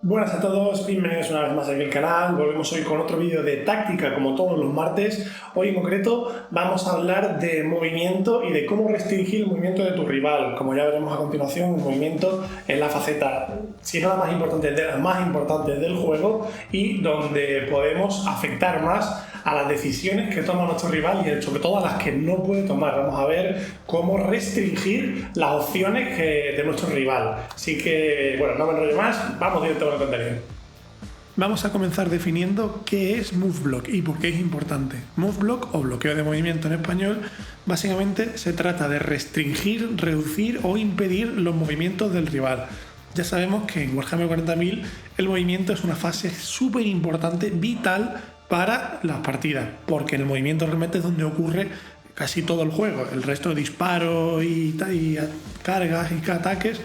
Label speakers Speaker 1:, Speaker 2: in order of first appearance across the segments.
Speaker 1: Buenas a todos, bienvenidos una vez más aquí al canal. Volvemos hoy con otro vídeo de táctica como todos los martes. Hoy en concreto vamos a hablar de movimiento y de cómo restringir el movimiento de tu rival. Como ya veremos a continuación, el movimiento es la faceta, si no la más importante, de las más importantes del juego y donde podemos afectar más a las decisiones que toma nuestro rival y sobre todo a las que no puede tomar. Vamos a ver cómo restringir las opciones de nuestro rival. Así que, bueno, no me enrollo más, vamos directo con el contenido. Vamos a comenzar definiendo qué es Move Block y por qué es importante. Move Block, o bloqueo de movimiento en español, básicamente se trata de restringir, reducir o impedir los movimientos del rival. Ya sabemos que en Warhammer 40.000 el movimiento es una fase súper importante, vital para las partidas, porque en el movimiento realmente es donde ocurre casi todo el juego. El resto de disparos y cargas y ataques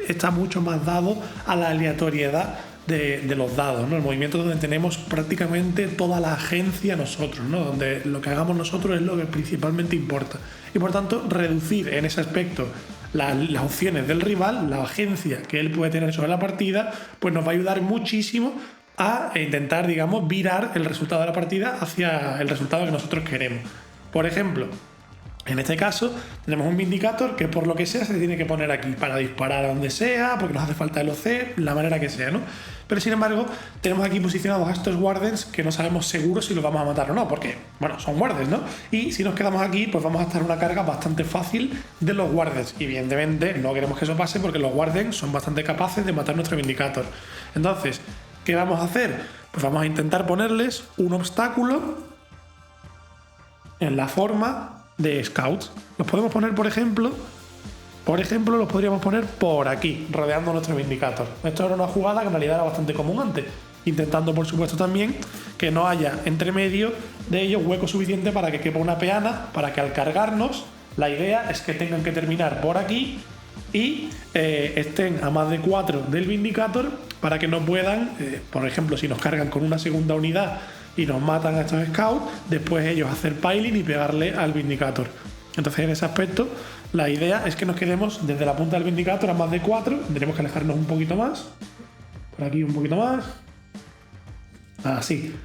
Speaker 1: está mucho más dado a la aleatoriedad de los dados, ¿no? El movimiento es donde tenemos prácticamente toda la agencia nosotros, ¿no? Donde lo que hagamos nosotros es lo que principalmente importa. Y por tanto, reducir en ese aspecto las opciones del rival, la agencia que él puede tener sobre la partida, pues nos va a ayudar muchísimo a intentar, digamos, virar el resultado de la partida hacia el resultado que nosotros queremos. Por ejemplo, en este caso tenemos un Vindicator que por lo que sea se tiene que poner aquí para disparar a donde sea, porque nos hace falta el OC, la manera que sea, ¿no? Pero sin embargo tenemos aquí posicionados a estos Wardens que no sabemos seguro si los vamos a matar o no, porque, bueno, son Wardens, ¿no? Y si nos quedamos aquí, pues vamos a estar en una carga bastante fácil de los Wardens. Y evidentemente no queremos que eso pase porque los Wardens son bastante capaces de matar nuestro Vindicator. Entonces, ¿qué vamos a hacer? Pues vamos a intentar ponerles un obstáculo en la forma de Scouts. Los podemos poner, por ejemplo, los podríamos poner por aquí, rodeando nuestro Vindicator. Esto era una jugada que en realidad era bastante común antes, intentando, por supuesto, también que no haya entre medio de ellos hueco suficiente para que quepa una peana, para que al cargarnos, la idea es que tengan que terminar por aquí y estén a más de 4 del Vindicator para que no puedan, por ejemplo, si nos cargan con una segunda unidad y nos matan a estos Scouts, después ellos hacer piling y pegarle al Vindicator. Entonces, en ese aspecto, la idea es que nos quedemos desde la punta del Vindicator a más de 4, tendremos que alejarnos un poquito más, por aquí un poquito más, así.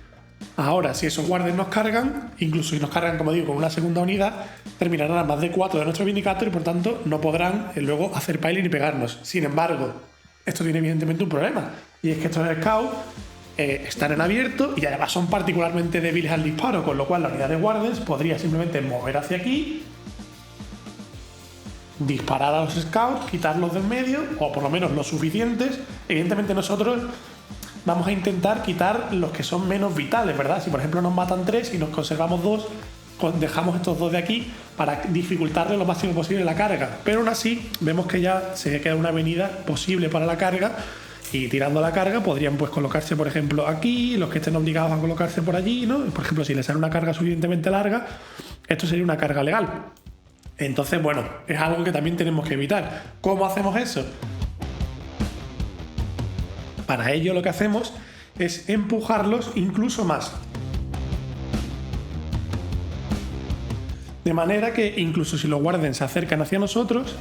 Speaker 1: Ahora, si esos guardias nos cargan, incluso si nos cargan, como digo, con una segunda unidad, terminarán a más de 4 de nuestro Vindicator y por tanto no podrán luego hacer piling y pegarnos. Sin embargo, esto tiene evidentemente un problema, y es que estos Scouts están en abierto y además son particularmente débiles al disparo, con lo cual la unidad de Wardens podría simplemente mover hacia aquí, disparar a los Scouts, quitarlos del medio, o por lo menos los suficientes. Evidentemente nosotros vamos a intentar quitar los que son menos vitales, ¿verdad? Si por ejemplo nos matan 3 y nos conservamos 2, dejamos estos 2 de aquí para dificultarle lo máximo posible la carga. Pero aún así vemos que ya se queda una avenida posible para la carga. Y tirando la carga podrían pues colocarse, por ejemplo, aquí, los que estén obligados a colocarse por allí, ¿no? Por ejemplo, si les sale una carga suficientemente larga, esto sería una carga legal. Entonces, bueno, es algo que también tenemos que evitar. ¿Cómo hacemos eso? Para ello lo que hacemos es empujarlos incluso más. De manera que incluso si los Wardens se acercan hacia nosotros,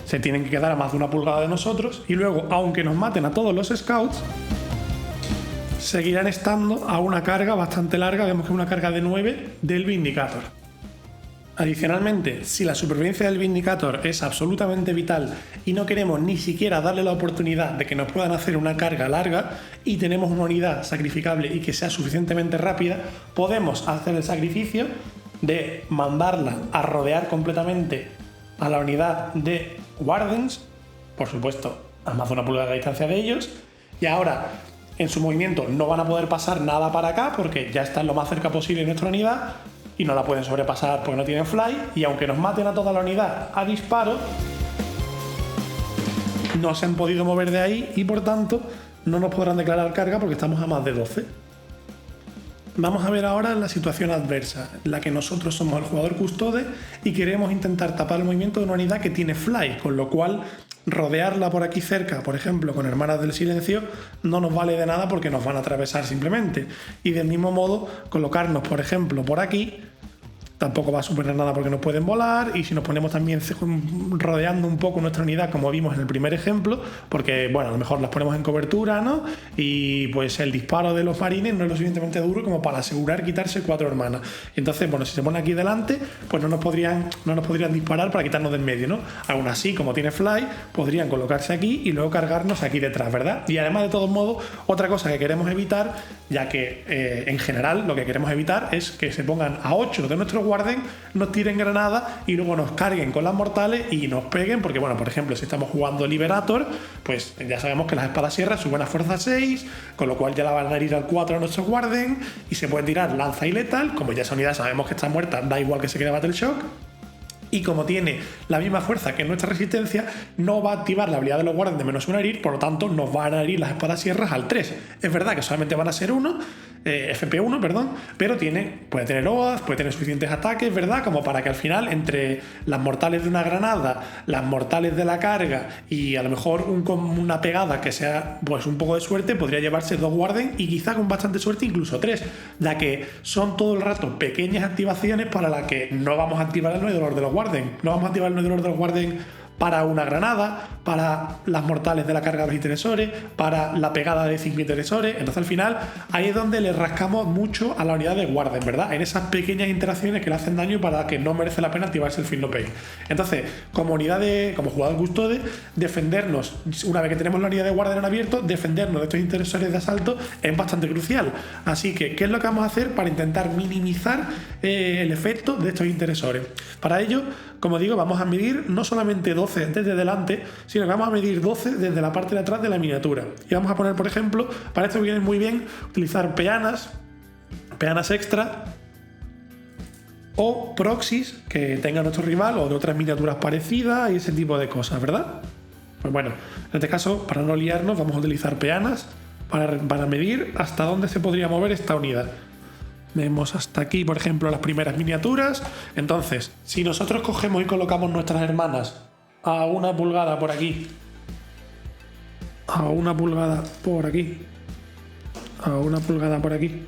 Speaker 1: se tienen que quedar a más de una pulgada de nosotros y luego, aunque nos maten a todos los Scouts, seguirán estando a una carga bastante larga, vemos que es una carga de 9 del Vindicator. Adicionalmente, si la supervivencia del Vindicator es absolutamente vital y no queremos ni siquiera darle la oportunidad de que nos puedan hacer una carga larga y tenemos una unidad sacrificable y que sea suficientemente rápida, podemos hacer el sacrificio de mandarla a rodear completamente a la unidad de Wardens, por supuesto a más de una pulgada de distancia de ellos, y ahora en su movimiento no van a poder pasar nada para acá porque ya están lo más cerca posible de nuestra unidad y no la pueden sobrepasar porque no tienen fly, y aunque nos maten a toda la unidad a disparo, no se han podido mover de ahí y por tanto no nos podrán declarar carga porque estamos a más de 12. Vamos a ver ahora la situación adversa, en la que nosotros somos el jugador custode y queremos intentar tapar el movimiento de una unidad que tiene fly, con lo cual rodearla por aquí cerca, por ejemplo con Hermanas del Silencio, no nos vale de nada porque nos van a atravesar simplemente. Y del mismo modo colocarnos, por ejemplo, por aquí tampoco va a suponer nada porque no pueden volar. Y si nos ponemos también rodeando un poco nuestra unidad, como vimos en el primer ejemplo, porque bueno, a lo mejor las ponemos en cobertura, ¿no? Y pues el disparo de los marines no es lo suficientemente duro como para asegurar quitarse 4 hermanas. Y entonces, bueno, si se pone aquí delante, pues no nos podrían disparar para quitarnos del medio, ¿no? Aún así, como tiene fly, podrían colocarse aquí y luego cargarnos aquí detrás, ¿verdad? Y además, de todos modos, otra cosa que queremos evitar, ya que en general lo que queremos evitar es que se pongan a 8 de nuestros guarden, nos tiren granadas y luego nos carguen con las mortales y nos peguen, porque bueno, por ejemplo, si estamos jugando Liberator, pues ya sabemos que las espadas sierras suben a fuerza 6, con lo cual ya la van a herir al 4 a nuestros guarden y se pueden tirar lanza y letal. Como ya esa unidad sabemos que está muerta, da igual que se quede Battle Shock. Y como tiene la misma fuerza que nuestra resistencia, no va a activar la habilidad de los guardias de -1 a herir, por lo tanto nos van a herir las espadas sierras al 3. Es verdad que solamente van a ser FP1, perdón, pero puede tener OAS, puede tener suficientes ataques, ¿verdad? Como para que al final, entre las mortales de una granada, las mortales de la carga y a lo mejor una pegada que sea pues un poco de suerte, podría llevarse 2 guarden y quizá con bastante suerte incluso 3, ya que son todo el rato pequeñas activaciones para las que no vamos a activar el 9 dolor de los guarden, no vamos a activar el 9 dolor de los guarden para una granada, para las mortales de la carga de los intercesores, para la pegada de 5 intercesores. Entonces al final ahí es donde le rascamos mucho a la unidad de guarden, ¿verdad? En esas pequeñas interacciones que le hacen daño para que no merece la pena activarse el Fear No Pain. Entonces, como jugador custode, defendernos, una vez que tenemos la unidad de guarden en abierto, defendernos de estos intercesores de asalto es bastante crucial. Así que, ¿qué es lo que vamos a hacer para intentar minimizar el efecto de estos intercesores? Para ello, como digo, vamos a medir no solamente 12 desde delante, sino que vamos a medir 12 desde la parte de atrás de la miniatura. Y vamos a poner, por ejemplo, para esto viene muy bien utilizar peanas extra o proxies que tenga nuestro rival o de otras miniaturas parecidas y ese tipo de cosas, ¿verdad? Pues bueno, en este caso, para no liarnos, vamos a utilizar peanas para medir hasta dónde se podría mover esta unidad. Vemos hasta aquí, por ejemplo, las primeras miniaturas. Entonces, si nosotros cogemos y colocamos nuestras hermanas a 1 pulgada por aquí, a 1 pulgada por aquí, a 1 pulgada por aquí,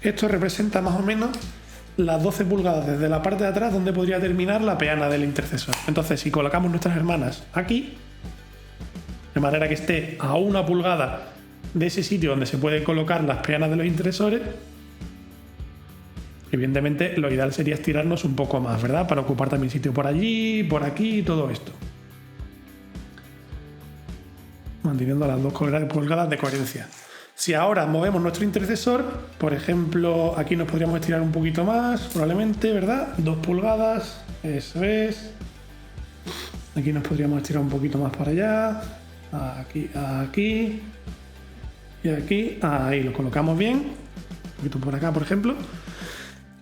Speaker 1: esto representa más o menos las 12 pulgadas desde la parte de atrás donde podría terminar la peana del intercesor. Entonces, si colocamos nuestras hermanas aquí, de manera que esté a 1 pulgada de ese sitio donde se pueden colocar las peanas de los intercesores, evidentemente lo ideal sería estirarnos un poco más, ¿verdad? Para ocupar también sitio por allí, por aquí y todo esto. Manteniendo las 2 pulgadas de coherencia. Si ahora movemos nuestro intercesor, por ejemplo, aquí nos podríamos estirar un poquito más, probablemente, ¿verdad? 2 pulgadas, eso es. Aquí nos podríamos estirar un poquito más para allá. Aquí. Y aquí, ahí lo colocamos bien. Un poquito por acá, por ejemplo.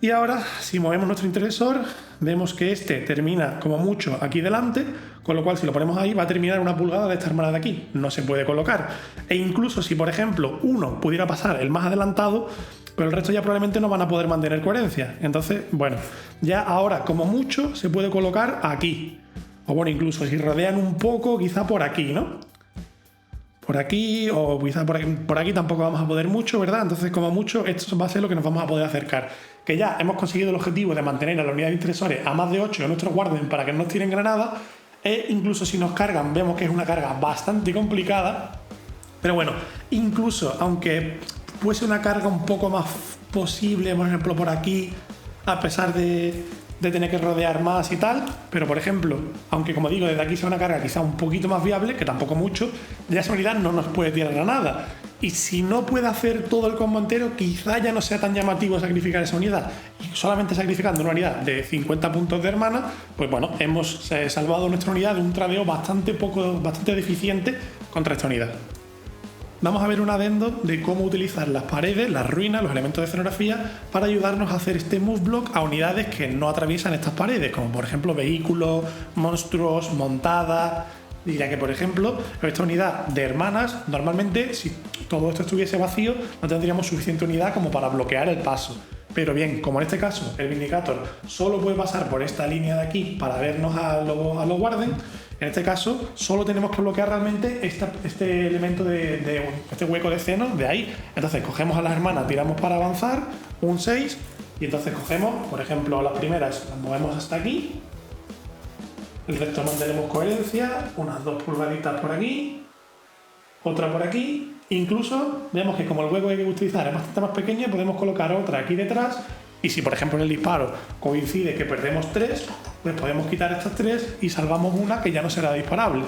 Speaker 1: Y ahora, si movemos nuestro intercesor, vemos que este termina como mucho aquí delante, con lo cual si lo ponemos ahí va a terminar 1 pulgada de esta hermana de aquí. No se puede colocar. E incluso si, por ejemplo, uno pudiera pasar el más adelantado, pero el resto ya probablemente no van a poder mantener coherencia. Entonces, bueno, ya ahora como mucho se puede colocar aquí. O bueno, incluso si rodean un poco, quizá por aquí, ¿no? Por aquí, o quizá por aquí tampoco vamos a poder mucho, ¿verdad? Entonces, como mucho, esto va a ser lo que nos vamos a poder acercar. Que ya hemos conseguido el objetivo de mantener a la unidad de intercesores a más de 8 de nuestros guarden para que no nos tiren granadas. E incluso si nos cargan, vemos que es una carga bastante complicada. Pero bueno, incluso aunque fuese una carga un poco más posible, por ejemplo, por aquí, a pesar de tener que rodear más y tal, pero por ejemplo, aunque como digo, desde aquí sea una carga quizá un poquito más viable, que tampoco mucho, ya esa unidad no nos puede tirar nada. Y si no puede hacer todo el combo entero, quizá ya no sea tan llamativo sacrificar esa unidad. Y solamente sacrificando una unidad de 50 puntos de hermana, pues bueno, hemos salvado nuestra unidad de un tradeo bastante deficiente contra esta unidad. Vamos a ver un adendo de cómo utilizar las paredes, las ruinas, los elementos de escenografía para ayudarnos a hacer este move block a unidades que no atraviesan estas paredes, como por ejemplo vehículos, monstruos, montadas. Diría que por ejemplo, esta unidad de hermanas, normalmente si todo esto estuviese vacío, no tendríamos suficiente unidad como para bloquear el paso. Pero bien, como en este caso el Vindicator solo puede pasar por esta línea de aquí para vernos a los guarden, en este caso solo tenemos que bloquear realmente este elemento este hueco de seno de ahí. Entonces cogemos a las hermanas, tiramos para avanzar, un 6, Y entonces cogemos, por ejemplo, las primeras las movemos hasta aquí, el resto mantenemos coherencia, unas 2 pulgaditas por aquí, otra por aquí. Incluso vemos que como el hueco que hay que utilizar es bastante más pequeño, podemos colocar otra aquí detrás, y si por ejemplo en el disparo coincide que perdemos 3, pues podemos quitar estas 3 y salvamos una que ya no será disparable.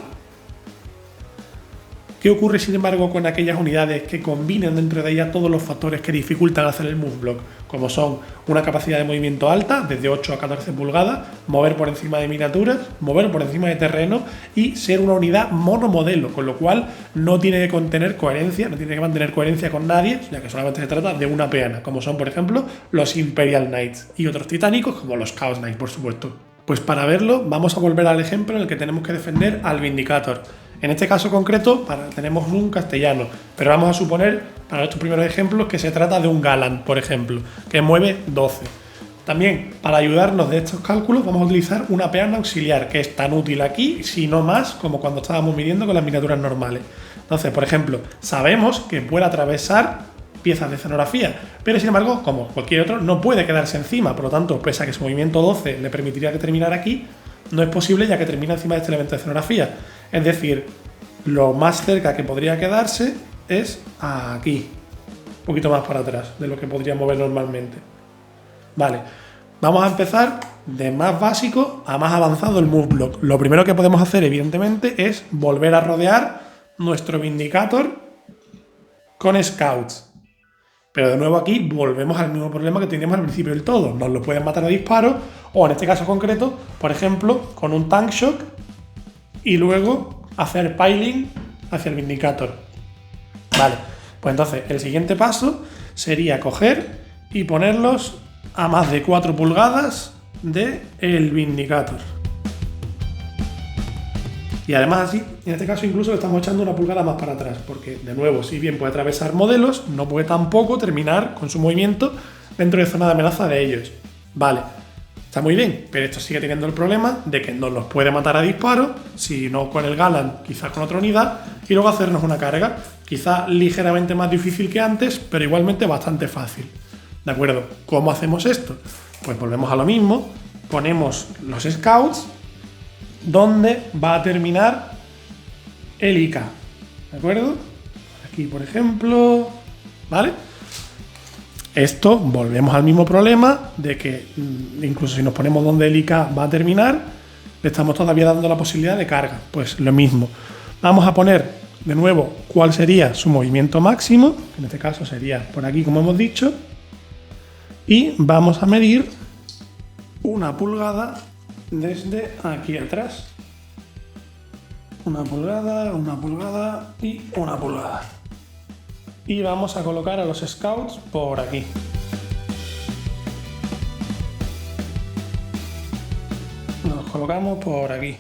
Speaker 1: ¿Qué ocurre sin embargo con aquellas unidades que combinen dentro de ellas todos los factores que dificultan hacer el move block? Como son una capacidad de movimiento alta, desde 8 a 14 pulgadas, mover por encima de miniaturas, mover por encima de terreno y ser una unidad monomodelo, con lo cual no tiene que contener coherencia, no tiene que mantener coherencia con nadie, ya que solamente se trata de una peana, como son por ejemplo los Imperial Knights y otros titánicos como los Chaos Knights, por supuesto. Pues para verlo vamos a volver al ejemplo en el que tenemos que defender al Vindicator. En este caso concreto tenemos un castellano, pero vamos a suponer para estos primeros ejemplos que se trata de un Gallant, por ejemplo, que mueve 12. También, para ayudarnos de estos cálculos, vamos a utilizar una peana auxiliar, que es tan útil aquí, si no más, como cuando estábamos midiendo con las miniaturas normales. Entonces, por ejemplo, sabemos que puede atravesar piezas de escenografía, pero sin embargo, como cualquier otro, no puede quedarse encima, por lo tanto, pese a que su movimiento 12 le permitiría que terminara aquí, no es posible ya que termina encima de este elemento de escenografía. Es decir, lo más cerca que podría quedarse es aquí, un poquito más para atrás de lo que podría mover normalmente. Vale, vamos a empezar de más básico a más avanzado el move block. Lo primero que podemos hacer, evidentemente, es volver a rodear nuestro Vindicator con Scouts. Pero de nuevo aquí volvemos al mismo problema que teníamos al principio del todo. Nos lo pueden matar a disparo, o en este caso concreto, por ejemplo, con un Tank Shock y luego hacer piling hacia el Vindicator. Vale, pues entonces el siguiente paso sería coger y ponerlos a más de 4 pulgadas del Vindicator. Y además así, en este caso incluso le estamos echando una pulgada más para atrás, porque de nuevo, si bien puede atravesar modelos, no puede tampoco terminar con su movimiento dentro de zona de amenaza de ellos. Vale, está muy bien, pero esto sigue teniendo el problema de que nos los puede matar a disparo, si no con el Gallant, quizás con otra unidad, y luego hacernos una carga, quizá ligeramente más difícil que antes, pero igualmente bastante fácil. ¿De acuerdo? ¿Cómo hacemos esto? Pues volvemos a lo mismo, ponemos los Scouts donde va a terminar el IK, ¿de acuerdo? Aquí, por ejemplo, ¿vale? Esto, volvemos al mismo problema de que incluso si nos ponemos donde el IK va a terminar, le estamos todavía dando la posibilidad de carga. Pues lo mismo. Vamos a poner de nuevo cuál sería su movimiento máximo, en este caso sería por aquí, como hemos dicho, y vamos a medir 1 pulgada desde aquí atrás. 1 pulgada, 1 pulgada y 1 pulgada. Y vamos a colocar a los Scouts por aquí. Los colocamos por aquí.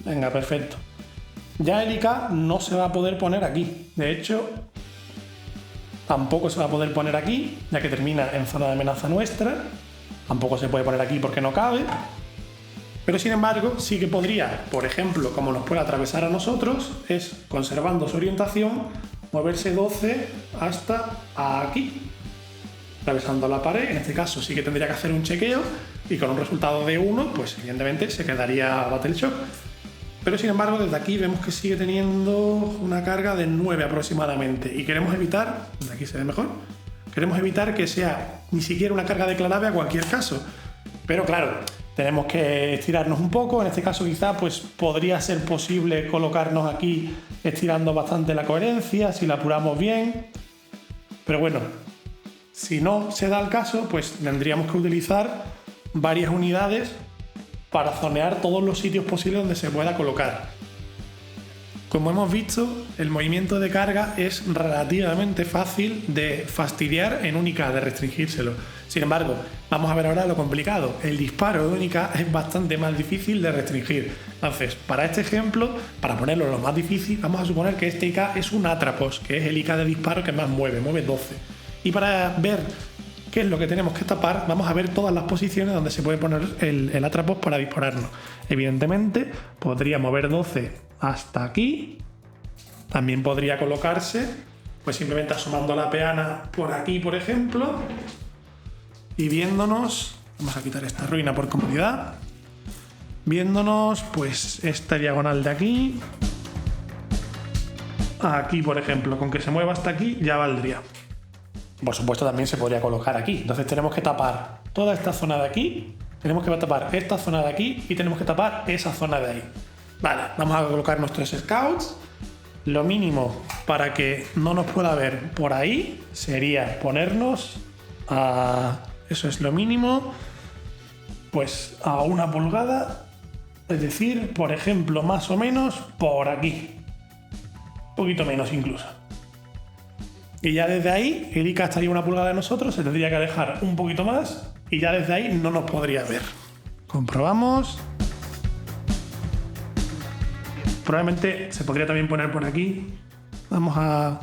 Speaker 1: Venga, perfecto. Ya el IK no se va a poder poner aquí. De hecho, tampoco se va a poder poner aquí, ya que termina en zona de amenaza nuestra. Tampoco se puede poner aquí porque no cabe. Pero sin embargo, sí que podría, por ejemplo, como nos puede atravesar a nosotros, es conservando su orientación, moverse 12 hasta aquí, atravesando la pared. En este caso sí que tendría que hacer un chequeo y con un resultado de 1, pues evidentemente se quedaría Battle Shock. Pero sin embargo, desde aquí vemos que sigue teniendo una carga de 9 aproximadamente y queremos evitar, de aquí se ve mejor, queremos evitar que sea ni siquiera una carga declarable a cualquier caso. Pero claro, tenemos que estirarnos un poco. En este caso quizá pues podría ser posible colocarnos aquí estirando bastante la coherencia si la apuramos bien. Pero bueno, si no se da el caso, pues tendríamos que utilizar varias unidades para zonear todos los sitios posibles donde se pueda colocar. Como hemos visto, el movimiento de carga es relativamente fácil de fastidiar en un IK, de restringírselo. Sin embargo, vamos a ver ahora lo complicado. El disparo de un IK es bastante más difícil de restringir. Entonces, para este ejemplo, para ponerlo lo más difícil, vamos a suponer que este IK es un Atropos, que es el IK de disparo que más mueve 12. Y para ver qué es lo que tenemos que tapar, vamos a ver todas las posiciones donde se puede poner el Atropos para dispararnos. Evidentemente, podría mover 12 hasta aquí. También podría colocarse, pues simplemente asomando la peana por aquí, por ejemplo. y viéndonos, vamos a quitar esta ruina por comodidad, viéndonos pues esta diagonal de aquí, aquí por ejemplo, con que se mueva hasta aquí ya valdría. Por supuesto también se podría colocar aquí, entonces tenemos que tapar toda esta zona de aquí, tenemos que tapar esta zona de aquí y tenemos que tapar esa zona de ahí. Vale, vamos a colocar nuestros scouts. Lo mínimo para que no nos pueda ver por ahí sería ponernos a... Eso es lo mínimo, pues a 1 pulgada, es decir, por ejemplo, más o menos por aquí. Un poquito menos incluso. Y ya desde ahí, el ICA estaría 1 pulgada de nosotros, se tendría que alejar un poquito más y ya desde ahí no nos podría ver. Comprobamos. Probablemente se podría también poner por aquí. Vamos a,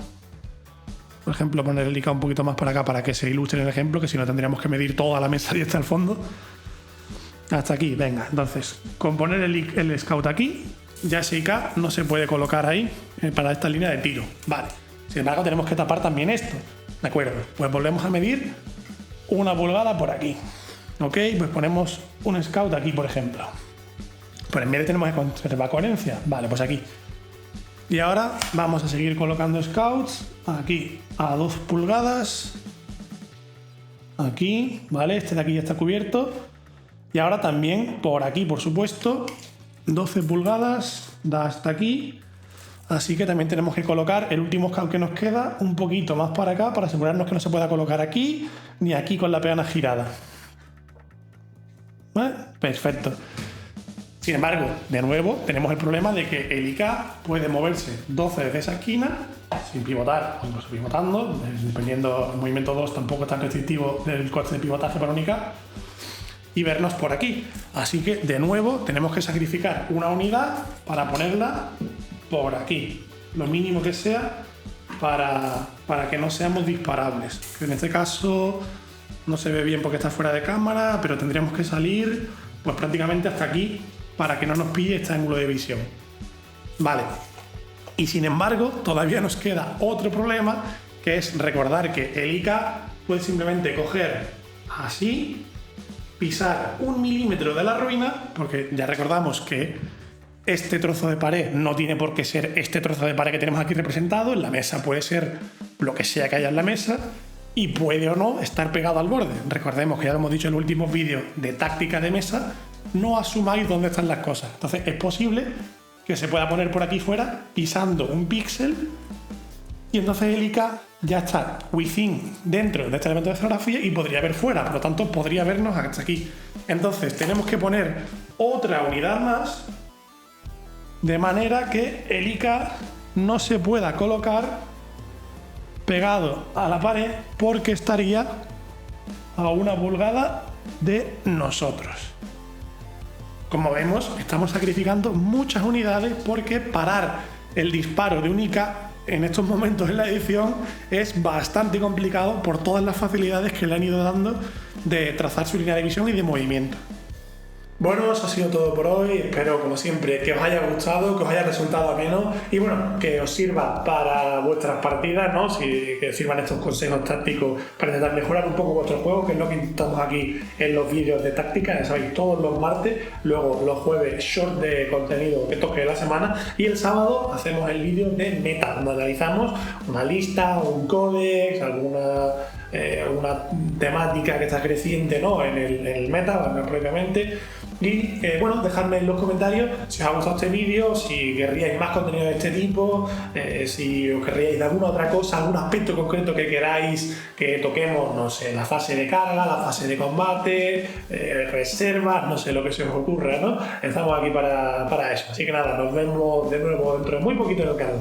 Speaker 1: por ejemplo, poner el ICA un poquito más para acá para que se ilustre el ejemplo, que si no tendríamos que medir toda la mesa y hasta el fondo. Hasta aquí, venga. Entonces, con poner el scout aquí, ya ese ICA no se puede colocar ahí para esta línea de tiro. Vale. Sin embargo, tenemos que tapar también esto. ¿De acuerdo? Pues volvemos a medir 1 pulgada por aquí. Ok, pues ponemos un scout aquí, por ejemplo. Pues en medio tenemos que conservar coherencia. Vale, pues aquí. Y ahora vamos a seguir colocando scouts aquí a 2 pulgadas. Aquí, ¿vale? Este de aquí ya está cubierto. Y ahora también por aquí, por supuesto, 12 pulgadas, da hasta aquí. Así que también tenemos que colocar el último scout que nos queda un poquito más para acá para asegurarnos que no se pueda colocar aquí ni aquí con la peana girada. ¿Vale? Perfecto. Sin embargo, de nuevo, tenemos el problema de que el ICA puede moverse 12 desde esa esquina, sin pivotar, o incluso pivotando, dependiendo del movimiento 2, tampoco es tan restrictivo del coste de pivotaje para un ICA, y vernos por aquí. Así que, de nuevo, tenemos que sacrificar una unidad para ponerla por aquí, lo mínimo que sea, para que no seamos disparables. Que en este caso no se ve bien porque está fuera de cámara, pero tendríamos que salir pues prácticamente hasta aquí, para que no nos pille este ángulo de visión. Vale. Y sin embargo, todavía nos queda otro problema, que es recordar que el ICA puede simplemente coger así, pisar 1 milímetro de la ruina, porque ya recordamos que este trozo de pared no tiene por qué ser este trozo de pared que tenemos aquí representado. En la mesa puede ser lo que sea que haya en la mesa y puede o no estar pegado al borde. Recordemos que ya lo hemos dicho en los últimos vídeos de táctica de mesa, no asumáis dónde están las cosas. Entonces es posible que se pueda poner por aquí fuera pisando un píxel y entonces el ICA ya está within, dentro de este elemento de escenografía y podría ver fuera, por lo tanto podría vernos hasta aquí. Entonces tenemos que poner otra unidad más de manera que el ICA no se pueda colocar pegado a la pared porque estaría a 1 pulgada de nosotros. Como vemos, estamos sacrificando muchas unidades porque parar el disparo de un ICA en estos momentos en la edición es bastante complicado por todas las facilidades que le han ido dando de trazar su línea de visión y de movimiento. Bueno, eso ha sido todo por hoy. Espero, como siempre, que os haya gustado, que os haya resultado ameno y bueno, que os sirva para vuestras partidas, ¿no? Que os sirvan estos consejos tácticos para intentar mejorar un poco vuestro juego, que es lo que intentamos aquí en los vídeos de táctica, ya sabéis, todos los martes, luego los jueves short de contenido que toque la semana y el sábado hacemos el vídeo de meta, donde analizamos una lista, un códex, alguna temática que está creciente, ¿no? en el meta, más propiamente. Y bueno, dejadme en los comentarios si os ha gustado este vídeo, si querríais más contenido de este tipo, si os querríais de alguna otra cosa, algún aspecto concreto que queráis que toquemos, no sé, la fase de carga, la fase de combate, reservas, no sé, lo que se os ocurra, ¿no? Estamos aquí para eso. Así que nada, nos vemos de nuevo dentro de muy poquito en el canal.